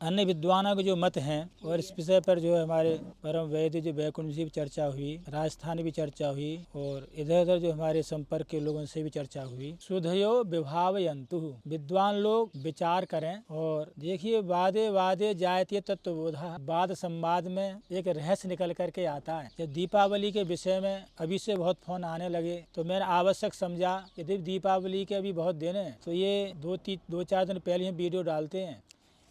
अन्य विद्वानों के जो मत हैं और इस विषय पर जो है हमारे परम वैद्य जो वैकुंठ जी भी चर्चा हुई, राजस्थान भी चर्चा हुई और इधर उधर जो हमारे संपर्क के लोगों से भी चर्चा हुई। सुधयो विभावयन्तु, विद्वान लोग विचार करें। और देखिए वादे वादे जायते तत्वबोधा, वाद संवाद में एक रहस्य निकल करके आता है। जब दीपावली के विषय में अभी से बहुत फोन आने लगे तो मैंने आवश्यक समझा यदि दीपावली के अभी बहुत दिन है तो ये 2-4 दिन पहले हम वीडियो डालते हैं,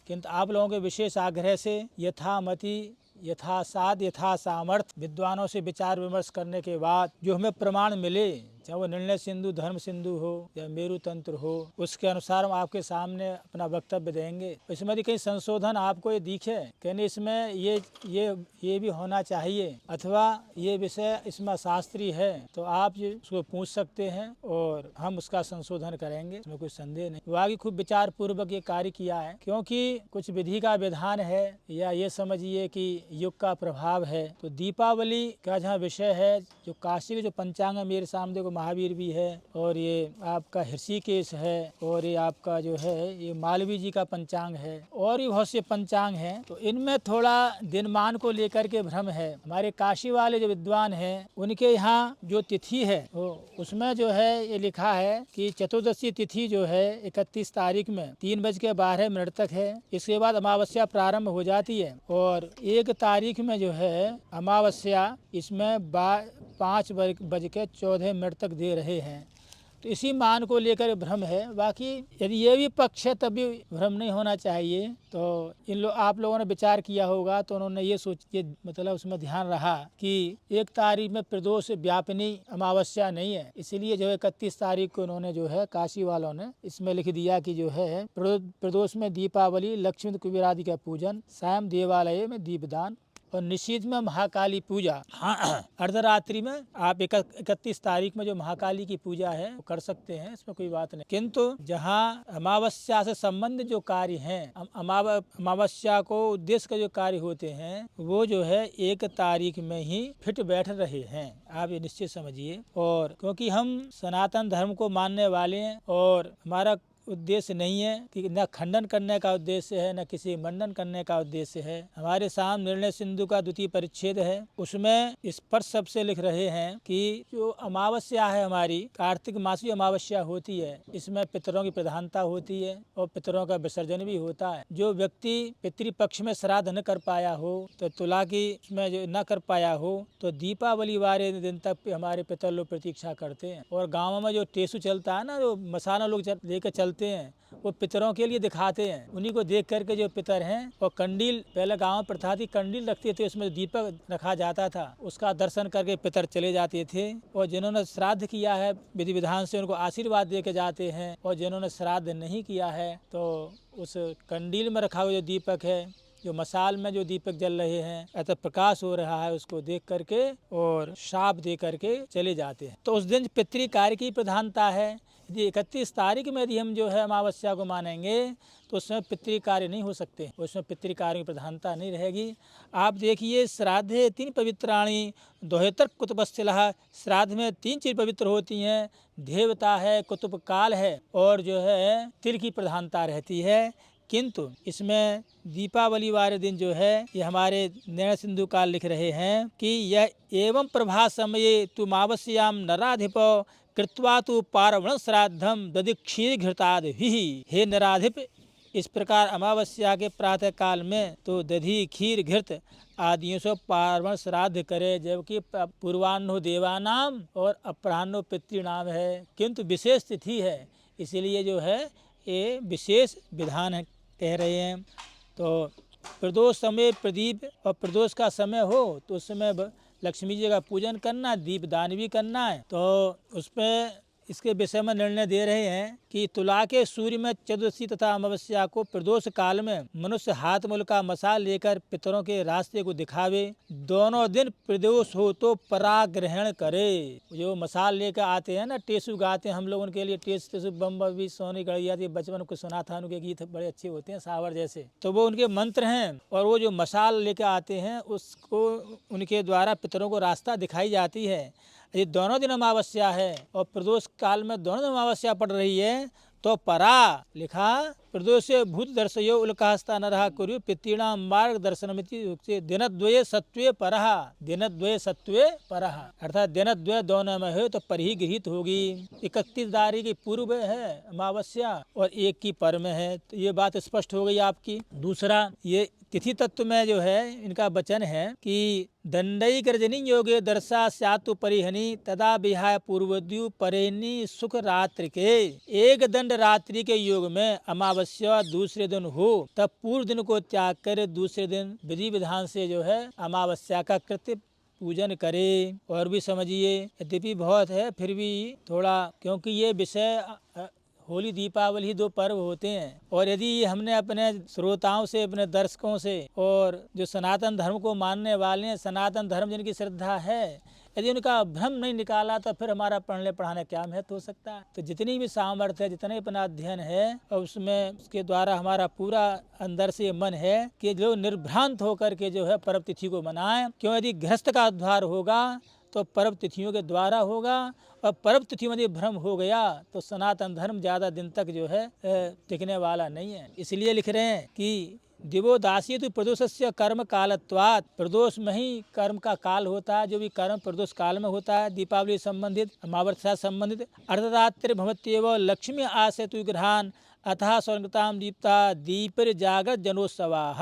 किंतु आप लोगों के विशेष आग्रह से यथामति यथा साध यथा सामर्थ्य विद्वानों से विचार विमर्श करने के बाद जो हमें प्रमाण मिले, चाहे वो निर्णय सिंधु, धर्म सिंधु हो या मेरु तंत्र हो, उसके अनुसार हम आपके सामने अपना वक्तव्य देंगे। इसमें यदि कहीं संशोधन आपको ये दिखे, कहने इसमें ये भी होना चाहिए अथवा ये विषय इसमें शास्त्रीय है, तो आप उसको पूछ सकते हैं और हम उसका संशोधन करेंगे, इसमें कोई संदेह नहीं। वाकई खूब विचार पूर्वक ये कार्य किया है, क्योंकि कुछ विधि का विधान है या ये समझिए कि युग का प्रभाव है। तो दीपावली का जहाँ विषय है, जो काशी के जो पंचांग है, मेरे सामने को महावीर भी है और ये आपका ऋषिकेश है और ये आपका जो है ये मालवी जी का पंचांग है और भी बहुत से पंचांग हैं। तो इनमें थोड़ा दिनमान को लेकर के भ्रम है। हमारे काशी वाले जो विद्वान हैं उनके यहाँ जो तिथि है वो उसमें जो है ये लिखा है कि चतुर्दशी तिथि जो है 31 तारीख में 3:12 तक है। इसके बाद अमावस्या प्रारंभ हो जाती है और 1 तारीख में जो है अमावस्या इसमें 5:14 तक दे रहे हैं। तो इसी मान को लेकर भ्रम है। बाकी यदि ये भी पक्ष है तब भी भ्रम नहीं होना चाहिए। तो आप लोगों ने विचार किया होगा तो उन्होंने ये मतलब उसमें ध्यान रहा कि 1 तारीख में प्रदोष व्यापिनी अमावस्या नहीं है, इसीलिए जो है 31 तारीख को उन्होंने जो है काशी वालों ने इसमें लिख दिया कि जो है प्रदोष में दीपावली, लक्ष्मी कुबेर आदि का पूजन, सायं देवालय में दीपदान और निषेध में महाकाली पूजा। हाँ, अर्धरात्रि में आप 31 तारीख में जो महाकाली की पूजा है वो कर सकते हैं, इसमें कोई बात नहीं। किंतु जहाँ अमावस्या से संबंधित जो कार्य हैं, अमावस्या को उद्देश्य के जो कार्य होते हैं वो जो है 1 तारीख में ही फिट बैठ रहे हैं, आप ये निश्चित समझिए। और क्योंकि हम सनातन धर्म को मानने वाले हैं और हमारा उद्देश्य नहीं है कि न खंडन करने का उद्देश्य है न किसी मंडन करने का उद्देश्य है। हमारे सामने निर्णय सिंधु का 2 परिच्छेद है, उसमें स्पष्ट शब्द से लिख रहे हैं कि जो अमावस्या है हमारी कार्तिक मासी अमावस्या होती है, इसमें पितरों की प्रधानता होती है और पितरों का विसर्जन भी होता है। जो व्यक्ति पितृपक्ष में श्राद्ध न कर पाया हो, तो तुला की में जो न कर पाया हो, तो दीपावली वाले दिन तक हमारे पितर लोग प्रतीक्षा करते हैं। और गाँव में जो टेसू चलता है ना, जो मसाला लोग लेकर चलते हैं, वो पितरों के लिए दिखाते हैं। उन्हीं को देख करके जो पितर हैं और कंडील, पहले गांव में प्रथा थी कंडील रखते थे, उसमें दीपक रखा जाता था, उसका दर्शन करके पितर चले जाते थे। और जिन्होंने श्राद्ध किया है विधि विधान से उनको आशीर्वाद दे के जाते हैं, और जिन्होंने श्राद्ध नहीं किया है तो उस कंडील में रखा हुआ जो दीपक है, जो मसाल में जो दीपक जल रहे हैं, ऐसा प्रकाश हो रहा है, उसको देख करके और शाप दे करके चले जाते हैं। तो उस दिन पितृ कार्य की प्रधानता है। यदि 31 तारीख में यदि हम जो है अमावस्या को मानेंगे तो उसमें पितृ कार्य नहीं हो सकते, उसमें पितृ कार्य की प्रधानता नहीं रहेगी। आप देखिए श्राद्धे 3 पवित्राणी दोहेतर कुतुबस्थलः, श्राद्ध में 3 चीज पवित्र होती हैं, देवता है, कुतुब काल है और जो है तिल की प्रधानता रहती है। किंतु इसमें दीपावली वाले दिन जो है ये हमारे निर्णय सिंधु काल लिख रहे हैं कि यह एवं प्रभा समये तुमावस्याम नराधिप कृत्वा तु पार्वण श्राद्धम दधि क्षीर घृताद ही। हे नराधिप, इस प्रकार अमावस्या के प्रातः काल में तो दधि, खीर, घृत आदियों से पार्वण श्राद्ध करे, जबकि पूर्वान्नो देवानाम और अपराह्नो पितृनाम है, किंतु विशेष तिथि है, इसीलिए जो है ये विशेष विधान है कह रहे हैं। तो प्रदोष समय प्रदीप और प्रदोष का समय हो तो उस समय लक्ष्मी जी का पूजन करना, दीपदान भी करना है। तो उसमें इसके विषय में निर्णय दे रहे हैं कि तुला के सूर्य में चतुर्दशी तथा अमावस्या को प्रदोष काल में मनुष्य हाथ मूल का मसाल लेकर पितरों के रास्ते को दिखावे, दोनों दिन प्रदोष हो तो पराग्रहण करे। जो मसाल लेकर आते हैं ना, टेसू गाते हैं हम लोग, उनके लिए टेसू बम भी सोनी गढ़ी जाती है, बचपन को सुना था, उनके गीत बड़े अच्छे होते हैं सावर जैसे, तो वो उनके मंत्र हैं। और वो जो मसाल लेकर आते हैं उसको उनके द्वारा पितरों को रास्ता दिखाई जाती है। ये दोनों दिन अमावस्या है और प्रदोष काल में दोनों दिन अमावस्या पड़ रही है तो परा लिखा प्रदोष भूत दर्शयो उल्कास्ता नरः कुरु पितॄणां मार्गदर्शनमिति दिनद्वये सत्वे परः, दिनद्वये सत्वे परः, अर्थात दिनद्वय दोनों में हो तो पर ही गृहीत होगी। 31 दारी की पूर्व है अमावस्या और 1 की पर में है, तो ये बात स्पष्ट हो गई आपकी। दूसरा ये तिथि तत्व में जो है इनका वचन है कि दंडई गर्जनी योगे दर्शा स्यातु परिहनी तदा विहाय पूर्वद्यु परेनी सुख रात्रि के। एक दंड रात्रि के योग में अमावस्या दूसरे दिन हो तब पूर्व दिन को त्याग कर दूसरे दिन विधि विधान से जो है अमावस्या का कृत्य पूजन करे। और भी समझिए, यद्यपि बहुत है फिर भी थोड़ा, क्योंकि ये विषय होली दीपावली 2 पर्व होते हैं, और यदि हमने अपने श्रोताओं से, अपने दर्शकों से, और जो सनातन धर्म को मानने वाले हैं, सनातन धर्म जिनकी श्रद्धा है, यदि उनका भ्रम नहीं निकाला तो फिर हमारा पढ़ने पढ़ाने क्या महत्व हो सकता है। तो जितनी भी सामर्थ्य है, जितने अपना अध्ययन है, और उसमें उसके द्वारा हमारा पूरा अंदर से मन है कि जो निर्भ्रांत होकर के जो है पर्व तिथि को मनाएं। क्यों, यदि गृहस्थ का उद्धार होगा तो पर्व तिथियों के द्वारा होगा, और पर्व तिथि में यदि भ्रम हो गया तो सनातन धर्म ज्यादा दिन तक जो है टिकने वाला नहीं है। इसलिए लिख रहे हैं कि दिवोदासी तो प्रदोषस्य कर्म कालत्वात्, प्रदोष में ही कर्म का काल होता है। जो भी कर्म प्रदोष काल में होता है, दीपावली संबंधित, अमावस्या संबंधित। अर्धरात्रि भवत्येव लक्ष्मी आसेतु ग्रहान अतः स्वर्गताम दीप्ता दीपर जागृत जनोत्सवाः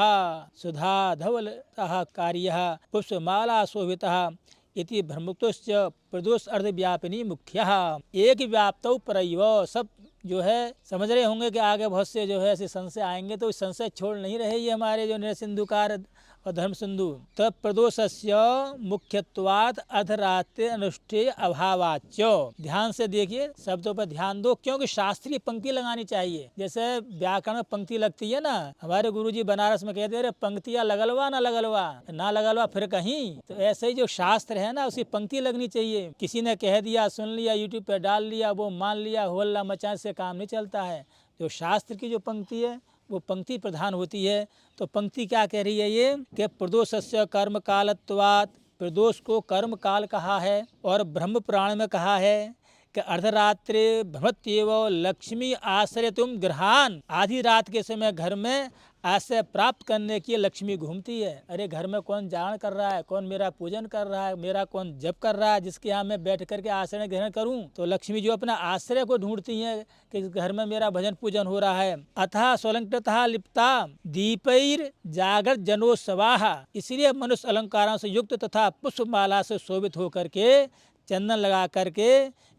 सुधा धवलतः कार्यः पुष्पमाला शोभितः इति ब्रह्मोक्तश्च प्रदोष अर्धव्यापिनी मुख्यः। एक व्याप्तौ परैव, सब जो है समझ रहे होंगे कि आगे बहुत से जो है ऐसे संशय आएंगे, तो इस संशय छोड़ नहीं रहे ये हमारे जो नृसिंधुकार और धर्म सिंधु। तब प्रदोषस्य मुख्यत्वात् अर्धरात्रि अनुष्ठेय अभावाच्च। ध्यान से देखिए, शब्दों पर ध्यान दो, क्योंकि शास्त्रीय पंक्ति लगानी चाहिए। जैसे व्याकरण में पंक्ति लगती है ना, हमारे गुरुजी बनारस में कहते हैं पंक्तियां लगलवा ना लगलवा, ना लगलवा फिर कहीं। तो ऐसे ही जो शास्त्र है ना, उसी पंक्ति लगनी चाहिए। किसी ने कह दिया, सुन लिया, यूट्यूब पे डाल लिया, वो मान लिया, होल्ला मचाने से काम नहीं चलता है। जो शास्त्र की जो पंक्ति है वो पंक्ति प्रधान होती है। तो पंक्ति क्या कह रही है ये कि प्रदोषस्य कर्म कालत्वात्, प्रदोष को कर्म काल कहा है, और ब्रह्म पुराण में कहा है कि अर्धरात्रि भ्रमत्येव लक्ष्मी आश्रय तुम ग्रहान, आधी रात के समय घर में आश्रय प्राप्त करने की लक्ष्मी घूमती है। अरे घर में कौन जागरण कर रहा है, कौन मेरा पूजन कर रहा है, मेरा कौन जप कर रहा है, जिसके यहाँ मैं बैठ करके आश्रय ग्रहण करूं। तो लक्ष्मी जो अपना आश्रय को ढूंढती है कि घर में मेरा भजन पूजन हो रहा है। अथा स्वलंकृतः लिप्ता दीपैर जागृत जनोत्सवाः, इसलिए मनुष्य अलंकारों से युक्त तथा पुष्पमाला से शोभित होकर के, चंदन लगा करके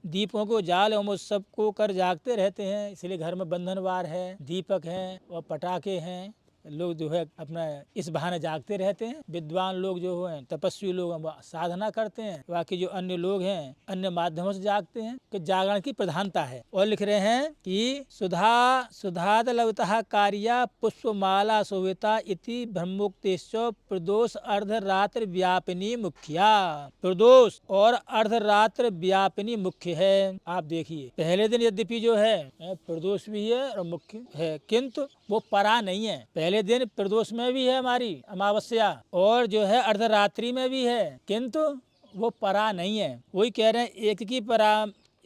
दीपों को जाल एवं उत्सव को कर जागते रहते हैं। इसलिए घर में बंधनवार है, दीपक हैं और पटाखे हैं। लोग जो है अपना इस बहाने जागते रहते हैं। विद्वान लोग जो हैं, तपस्वी लोग साधना करते हैं, बाकी जो अन्य लोग हैं अन्य माध्यमों से जागते हैं। कि जागरण की प्रधानता है। और लिख रहे हैं कि सुधाद लवतः कार्या पुष्पमाला शोभिता इति ब्रह्मोक्तेश्च प्रदोष अर्धरात्र व्यापिनी मुख्या। प्रदोष और अर्धरात्र व्यापिनी मुख्य है। आप देखिए, पहले दिन यद्यपि जो है प्रदोष भी है और मुख्य है, किंतु वो परा नहीं है। पहले दिन प्रदोष में भी है हमारी अमावस्या, और जो है अर्धरात्रि में भी है, किंतु वो परा नहीं है। वही कह रहे हैं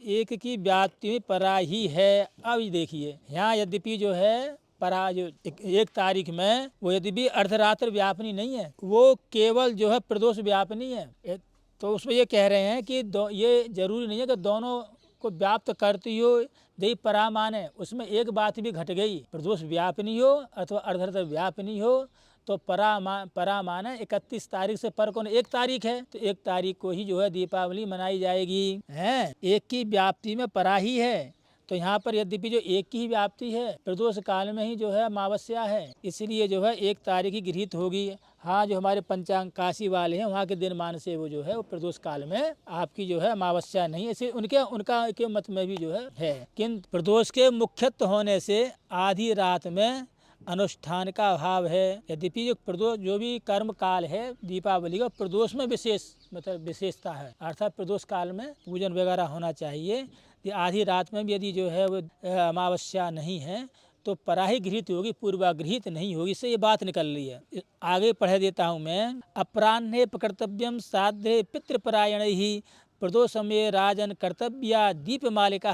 एक की व्याप्ति में परा ही है। अब देखिए यहाँ यद्यपि जो है परा जो एक तारीख में वो यद्यपि अर्धरात्र व्यापनी नहीं है, वो केवल जो है प्रदोष व्यापनी है। तो उसमें ये कह रहे हैं कि ये जरूरी नहीं है कि दोनों को व्याप्त करती हो यही परा माने। उसमें एक बात भी घट गई, प्रदोष व्यापनी हो अथवा अर्धरात्र व्यापनी हो तो परा माने 31 तारीख से पर कौन 1 तारीख है, तो 1 तारीख को ही जो है दीपावली मनाई जाएगी। है एक की व्याप्ति में परा ही है। तो यहाँ पर यद्यपि जो एक की ही व्याप्ति है, प्रदोष काल में ही जो है अमावस्या है, इसलिए जो है 1 तारीख ही गृहीत होगी। हाँ, जो हमारे पंचांग काशी वाले हैं वहाँ के दिनमान से वो जो है वो प्रदोष काल में आपकी जो है अमावस्या नहीं है। इसे उनका के मत में भी जो है। किंतु प्रदोष के मुख्यत्व होने से आधी रात में अनुष्ठान का अभाव है। यद्यपि जो प्रदोष जो भी कर्म काल है दीपावली का, प्रदोष में विशेष मतलब विशेषता है, अर्थात प्रदोष काल में पूजन वगैरह होना चाहिए। आधी रात में भी यदि जो है वो अमावस्या नहीं है तो पराही गृहीत होगी, पूर्वागृहीत नहीं होगी। इससे ये बात निकल रही है। आगे पढ़ देता हूँ मैं। अपराह्ने प्रकर्तव्यम साध्य पितृपरायण ही प्रदोष समय राजन कर्तव्या दीप मालिका,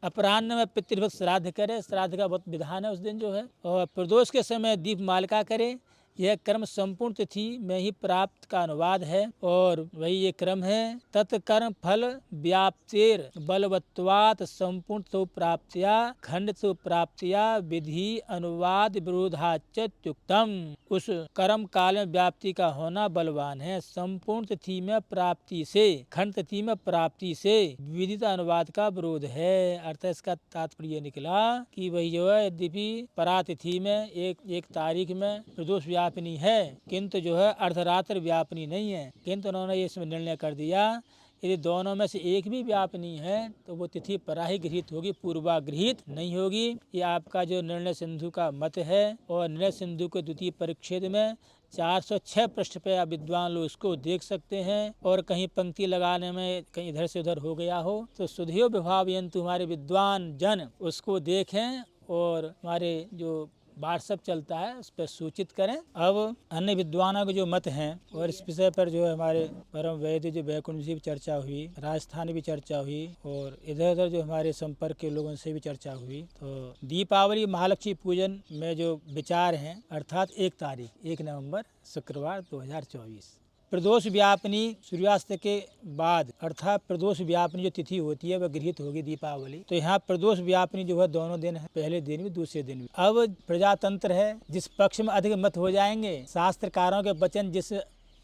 अपराह्न में पितृभक्त श्राद्ध करे, श्राद्ध का बहुत विधान है उस दिन जो है, और प्रदोष के समय दीप मालिका करे। यह कर्म संपूर्ण तिथि में ही प्राप्त का अनुवाद है और वही ये क्रम है। तत्कर्म फल व्याप्तेर बलवत्वात् संपूर्ण तो प्राप्त्या खंड तो प्राप्त्या विधि अनुवाद विरोधाच्युक्तम। उस कर्म काल में व्याप्ति का होना बलवान है, संपूर्ण तिथि में प्राप्ति से, खंड तिथि में प्राप्ति से विदित अनुवाद का विरोध है। अर्थात इसका तात्पर्य निकला कि वही जो है यद्यपि परातिथि में एक तारीख में प्रदोष व्यापनी है, किंतु जो है अर्धरात्र व्यापनी नहीं है। किंतु उन्होंने इसमें निर्णय कर दिया यदि दोनों में से एक भी व्यापनी है तो वो तिथि परा ही गृहीत होगी, पूर्वागृहीत नहीं होगी। ये आपका जो निर्णय सिंधु का मत है और निर्णय सिंधु के द्वितीय परिच्छेद में 406 पृष्ठ पे आप विद्वान लोग इसको देख सकते हैं। और कहीं पंक्ति लगाने में कहीं इधर से उधर हो गया हो तो सुधियो विभावयन्तु, हमारे विद्वान जन उसको देखें और हमारे जो व्हाट्सएप चलता है उस पर सूचित करें। अब अन्य विद्वानों के जो मत हैं और इस विषय पर जो है हमारे परम वैद्य जो बैकुंठ जी भी चर्चा हुई, राजस्थान भी चर्चा हुई और इधर उधर जो हमारे संपर्क के लोगों से भी चर्चा हुई। तो दीपावली महालक्ष्मी पूजन में जो विचार हैं अर्थात 1 तारीख 1 नवंबर शुक्रवार 2024 प्रदोष व्यापनी सूर्यास्त के बाद अर्थात प्रदोष व्यापनी जो तिथि होती है वह गृहीत होगी दीपावली। तो यहाँ प्रदोष व्यापनी जो है दोनों दिन है, पहले दिन भी दूसरे दिन भी। अब प्रजातंत्र है, जिस पक्ष में अधिक मत हो जाएंगे, शास्त्रकारों के वचन जिस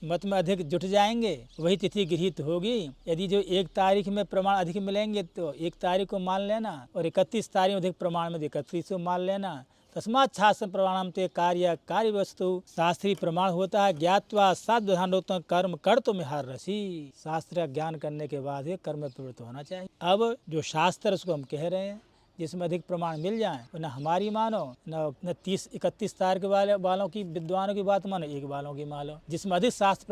मत में अधिक जुट जाएंगे वही तिथि गृहीत होगी। यदि जो 1 तारीख में प्रमाण अधिक मिलेंगे तो 1 तारीख को मान लेना और 31 तारीख में अधिक प्रमाण में 31 को मान लेना। तस्मात् शास्त्र प्रमाणम ते कार्य वस्तु, शास्त्रीय प्रमाण होता है ज्ञात्वा सावधानोत्तम कर्म कर तो मिहार रसी। शास्त्र का ज्ञान करने के बाद ही कर्म में प्रवृत्त होना चाहिए। अब जो शास्त्र उसको हम कह रहे हैं जिसमें अधिक प्रमाण मिल जाए न हमारी मानो न 30-31 तारीख वालों की विद्वानों की बात मानो, एक वालों की मानो। जिसमें अधिक शास्त्र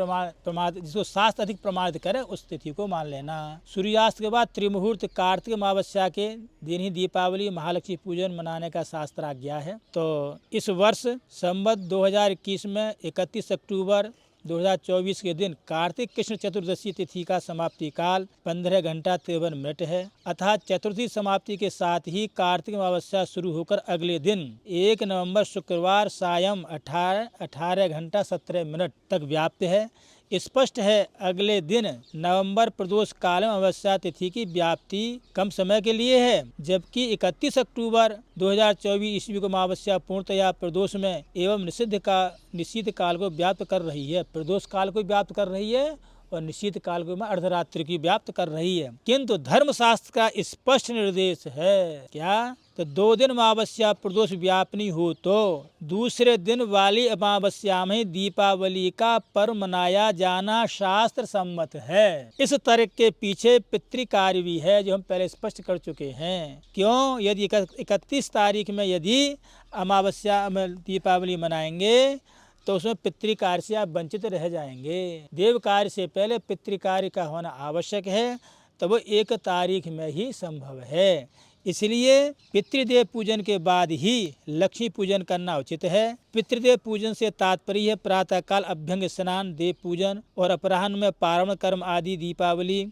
प्रमाण जिसको शास्त्र अधिक प्रमाणित करे उस तिथि को मान लेना। सूर्यास्त के बाद त्रिमुहूर्त कार्तिक अमावस्या के दिन ही दीपावली महालक्ष्मी पूजन मनाने का शास्त्र आज्ञा है। तो इस वर्ष संवत 2021 में 31 अक्टूबर 2024 के दिन कार्तिक कृष्ण चतुर्दशी तिथि का समाप्ति काल 15 घंटा 53 मिनट है। अर्थात चतुर्थी समाप्ति के साथ ही कार्तिक अमावस्या शुरू होकर अगले दिन 1 नवंबर शुक्रवार सायं 18 घंटा 17 मिनट तक व्याप्त है। स्पष्ट है अगले दिन नवंबर प्रदोष काल में अमावस्या तिथि की व्याप्ति कम समय के लिए है, जबकि 31 अक्टूबर 2024 ईस्वी को अमावस्या पूर्णतया प्रदोष में एवं निश्चित काल को व्याप्त कर रही है। प्रदोष काल को व्याप्त कर रही है और निश्चित काल को अर्धरात्रि की व्याप्त कर रही है। किंतु धर्मशास्त्र का स्पष्ट निर्देश है क्या, तो 2 दिन अमावस्या प्रदोष व्यापनी हो तो दूसरे दिन वाली अमावस्या में दीपावली का पर्व मनाया जाना शास्त्र सम्मत है। इस तर्क के पीछे पितृकार्य भी है जो हम पहले स्पष्ट कर चुके हैं। क्यों, यदि 31 तारीख में यदि अमावस्या में दीपावली मनाएंगे तो उसमें पितृकार्य से आप वंचित रह जाएंगे। देव कार्य से पहले पितृकार्य का होना आवश्यक है, तो वो 1 तारीख में ही संभव है। इसलिए पितृदेव पूजन के बाद ही लक्ष्मी पूजन करना उचित है। पितृदेव पूजन से तात्पर्य है प्रातःकाल अभ्यंग स्नान, देव पूजन और अपराह्न में पारण कर्म आदि दीपावली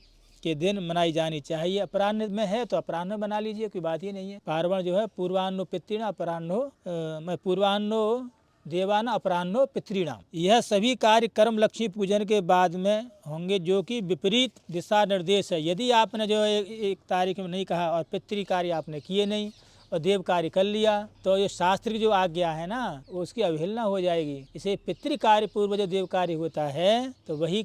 के दिन मनाई जानी चाहिए। अपराह्न में है तो अपराह्न में बना लीजिए, कोई बात ही नहीं है। पार्वण जो है पूर्वान्नो पितृणाम पूर्वान्नो देवाना अपराह्नो पितृणाम, यह सभी कार्य कर्म लक्ष्मी पूजन के बाद में होंगे, जो कि विपरीत दिशा निर्देश है। यदि आपने जो 1 तारीख में नहीं कहा और पितृ कार्य आपने किए नहीं और देव कार्य कर लिया तो ये शास्त्र की जो आज्ञा है ना उसकी अवहेलना हो जाएगी। इसे पितृ कार्य पूर्व जो देव कार्य होता है तो वही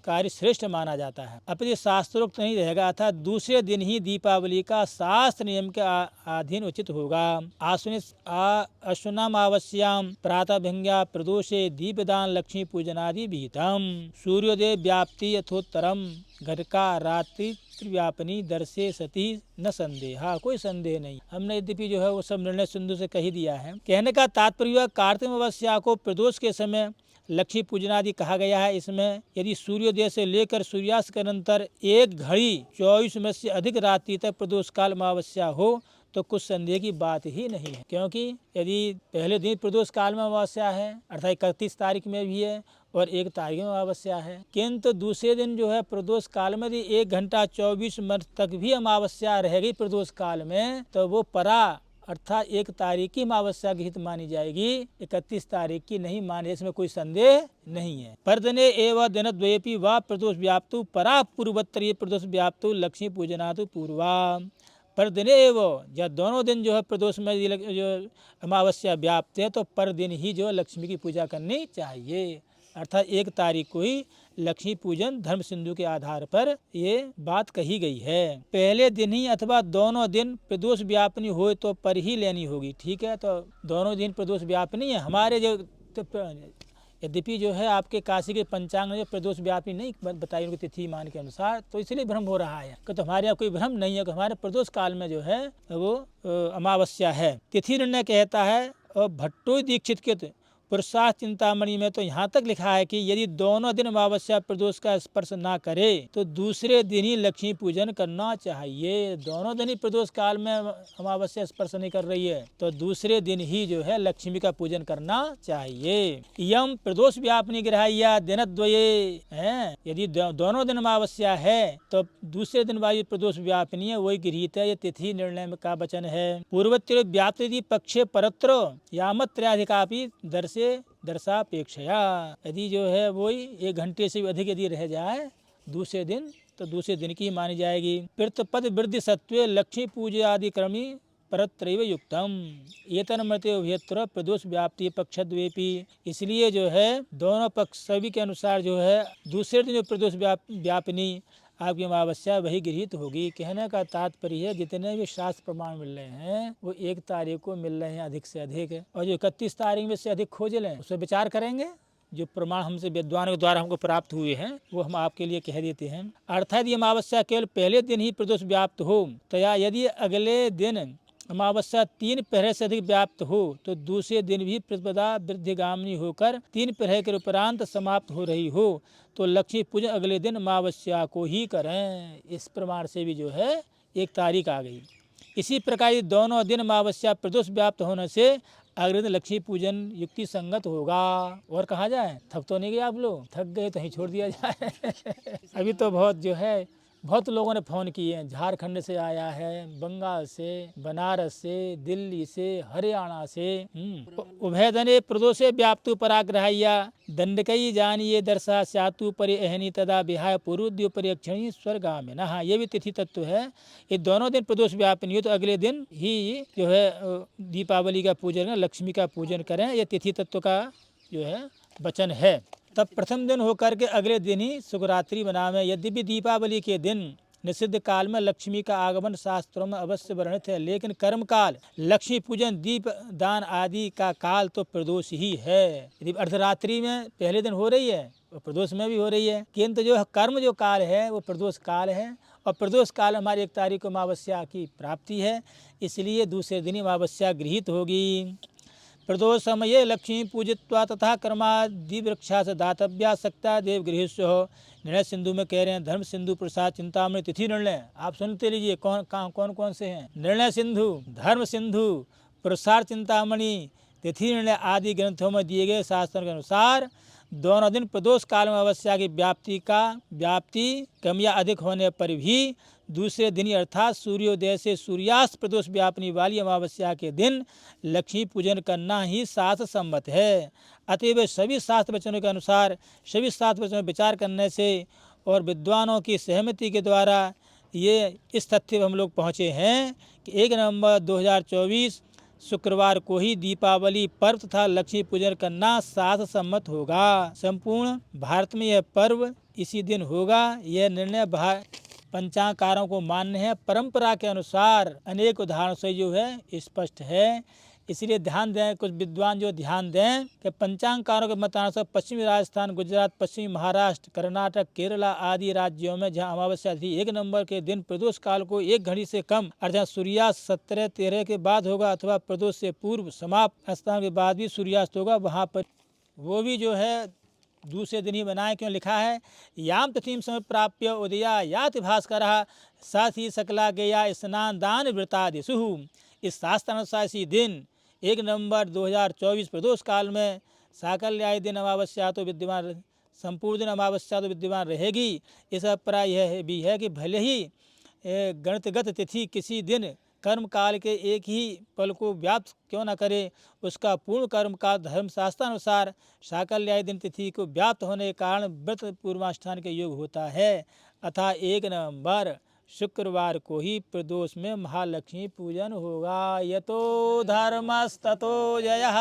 कार्य श्रेष्ठ माना जाता है। अब ये शास्त्रोक्त नहीं रहेगा, अर्थात दूसरे दिन ही दीपावली का शास्त्र नियम के अधीन उचित होगा। अश्वनामावस्याम प्रातःभ्यंग्या प्रदोषे दीपदान लक्ष्मी पूजनादि विहितम। सूर्योदय व्याप्ति यथोत्तरम घटका रात्रि व्यापनी दर्शे सती न संदेहा, कोई संदेह नहीं। हमने यद्यपि जो है वो सब निर्णय सिंधु से कही दिया है। कहने का तात्पर्य कार्तिक अमावस्या को प्रदोष के समय लक्ष्मी पूजनादि कहा गया है। इसमें यदि सूर्योदय से लेकर सूर्यास्त के अंतर 1 घड़ी 24 मिनट से अधिक रात्रि तक प्रदोष काल अमावस्या हो तो कुछ संदेह की बात ही नहीं है, क्योंकि यदि पहले दिन प्रदोष काल में अमावस्या है अर्थात 31 तारीख में भी है और 1 तारीख में अमावस्या है। किंतु दूसरे दिन जो है प्रदोष काल में यदि 1 घंटा 24 मिनट तक भी अमावस्या रहेगी प्रदोष काल में, तो वो परा अर्थात 1 तारीख की अमावस्या की हित मानी जाएगी, 31 तारीख की नहीं मानी, इसमें कोई संदेह नहीं है। परदिने एवं दिनद्वयेपि वा प्रदोष व्याप्तु परा पूर्वोत्तरीय प्रदोष व्याप्तु लक्ष्मी पूजनातु पूर्वा। पर दिन एवं जब दोनों दिन जो है प्रदोष में जो अमावस्या व्याप्त है, तो पर दिन ही जो लक्ष्मी की पूजा करनी चाहिए, अर्थात 1 तारीख को ही लक्ष्मी पूजन धर्म सिंधु के आधार पर ये बात कही गई है। पहले दिन ही अथवा दोनों दिन प्रदोष व्यापनी हो तो पर ही लेनी होगी। ठीक है, तो दोनों दिन प्रदोष व्यापनी है। हमारे जो यद्यपि जो है आपके काशी के पंचांग में प्रदोष व्यापी नहीं बताई उनकी तिथि मान के अनुसार, तो इसलिए भ्रम हो रहा है कि तो हमारे यहाँ कोई भ्रम नहीं है कि हमारे प्रदोष काल में जो है वो अमावस्या है। तिथि निर्णय कहता है और भट्टो दीक्षित के पुरुषार्थ चिंतामणि में तो यहाँ तक लिखा है कि यदि दोनों दिन अमावस्या प्रदोष का स्पर्श ना करे तो दूसरे दिन ही लक्ष्मी पूजन करना चाहिए। दोनों दिन ही प्रदोष काल में अमावस्या स्पर्श नहीं कर रही है, तो दूसरे दिन ही जो है लक्ष्मी का पूजन करना चाहिए। यम प्रदोष व्यापनी ग्रह्या दिनद्वये है, यदि दोनों दिन अमावस्या है तो दूसरे दिन वायु प्रदोष व्यापनी है, वही गृहीत है। ये तिथि निर्णय का वचन है। पूर्वोत्तर व्याप्त पक्षे परत्र यामत्रयाधिकापि दर्शापेक्षया, यदि जो है वही 1 घंटे से अधिक यदि रह जाए दूसरे दिन, तो दूसरे दिन की मानी जाएगी। पृथ्वपद वृद्धि सत्वे लक्ष्मी पूजा आदि क्रमी परत्रैव युक्तम एतन्मते उभयत्र प्रदोष व्याप्ति पक्षद्वेपि। इसलिए जो है दोनों पक्ष सभी के अनुसार जो है दूसरे दिन जो प्रदोष व्यापनी आपकी अमावस्या वही गृहीत होगी। कहने का तात्पर्य है जितने भी शास्त्र प्रमाण मिल रहे हैं वो 1 तारीख को मिल रहे हैं अधिक से अधिक, और जो 31 तारीख में से अधिक खोज लें उस पर विचार करेंगे। जो प्रमाण हमसे विद्वानों के द्वारा हमको प्राप्त हुए हैं वो हम आपके लिए कह देते हैं। अर्थात यदि अमावस्या केवल पहले दिन ही प्रदोष व्याप्त हो तो या यदि अगले दिन अमावस्या 3 पहर से अधिक व्याप्त हो तो दूसरे दिन भी प्रतिपदा वृद्धिगामिनी होकर 3 पहर के उपरांत समाप्त हो रही हो तो लक्ष्मी पूजन अगले दिन अमावस्या को ही करें। इस प्रमाण से भी जो है 1 तारीख आ गई। इसी प्रकार दोनों दिन अमावस्या प्रदोष व्याप्त होने से अगले दिन लक्ष्मी पूजन युक्ति संगत होगा। और कहा जाए, थक तो नहीं गए आप लोग? थक गए तो ही छोड़ दिया जाए। अभी तो बहुत जो है बहुत लोगों ने फ़ोन किए हैं, झारखंड से आया है, बंगाल से, बनारस से, दिल्ली से, हरियाणा से। उभयधने प्रदोषे व्याप्तु पराग्रह्या दंडकई जानिए दर्शा स्यातु परि अहनी तदा विहाय पूर्वोद्यो परिक्षणी स्वर्गामिनः। ये भी तिथि तत्व है। ये दोनों दिन प्रदोष व्यापनी हो तो अगले दिन ही जो है दीपावली का पूजन, लक्ष्मी का पूजन करें। ये तिथि तत्व का जो है वचन है। तब प्रथम दिन होकर के अगले दिन ही शुभरात्रि मनावें। यद्यपि दीपावली के दिन निषिद्ध काल में लक्ष्मी का आगमन शास्त्रों में अवश्य वर्णित है, लेकिन कर्म काल, लक्ष्मी पूजन, दीप दान आदि का काल तो प्रदोष ही है। यदि अर्धरात्रि में पहले दिन हो रही है वो प्रदोष में भी हो रही है, किंतु जो कर्म जो काल है वो प्रदोष काल है। और प्रदोष काल हमारी 1 तारीख को अमावस्या की प्राप्ति है, इसलिए दूसरे दिन अमावस्या गृहीत होगी। प्रदोष समये लक्ष्मी पूजित्वा तथा कर्मादि वृक्षा से दातव्या सक्ता देवगृहेश हो। निर्णय सिंधु में कह रहे हैं धर्म सिंधु प्रसाद चिंतामणि तिथि निर्णय। आप सुनते लीजिए कौन कौन से हैं। निर्णय सिंधु, धर्म सिंधु, प्रसाद चिंतामणि, तिथि निर्णय आदि ग्रंथों में दिए गए शास्त्रों के अनुसार दोनों दिन प्रदोष काल में अमावस्या की व्याप्ति कम या अधिक होने पर भी दूसरे दिन अर्थात सूर्योदय से सूर्यास्त प्रदोष व्यापनी वाली अमावस्या के दिन लक्ष्मी पूजन करना ही शास्त्र सम्मत है। अतएव सभी शास्त्र वचनों के अनुसार सभी शास्त्र वचनों में विचार करने से और विद्वानों की सहमति के द्वारा ये इस तथ्य पर हम लोग पहुँचे हैं कि 1 नवंबर 2024 शुक्रवार को ही दीपावली पर्व तथा लक्ष्मी पूजन करना शास्त्र सम्मत होगा। संपूर्ण भारत में यह पर्व इसी दिन होगा। यह निर्णय पंचांगकारों को मान्य है। परंपरा के अनुसार अनेक उदाहरणों से जो है स्पष्ट है। इसलिए ध्यान दें, कुछ विद्वान जो ध्यान दें कि पंचांगकारों के मतानुसार पश्चिमी राजस्थान, गुजरात, पश्चिमी महाराष्ट्र, कर्नाटक, केरला आदि राज्यों में जहां अमावस्या थी 1 नवंबर के दिन प्रदोष काल को 1 घड़ी से कम अर्थात सूर्यास्त 17:13 के बाद होगा अथवा प्रदोष से पूर्व समाप्त स्थान के बाद भी सूर्यास्त होगा, वहाँ पर वो भी जो है दूसरे दिन ही बनाए। क्यों लिखा है याम तिथिम समय प्राप्य उदया याति भास्करः साथ ही सकला गया स्नान दान व्रतादिषु। इस शास्त्रानुसार इसी दिन 1 नवंबर 2024 प्रदोष काल में साकल्याय दिन अमावस्या तो विद्यमान, संपूर्ण दिन अमावस्या तो विद्यमान रहेगी। इस अभिप्राय यह भी है कि भले ही गणितगत तिथि किसी दिन कर्म काल के एक ही पल को व्याप्त क्यों न करे, उसका पूर्ण कर्म काल धर्मशास्त्रानुसार साकल्याय दिन तिथि को व्याप्त होने के कारण व्रत पूर्वानुष्ठान के योग होता है। अतः 1 नवंबर शुक्रवार को ही प्रदोष में महालक्ष्मी पूजन होगा। यतो धर्मस्ततो जयः।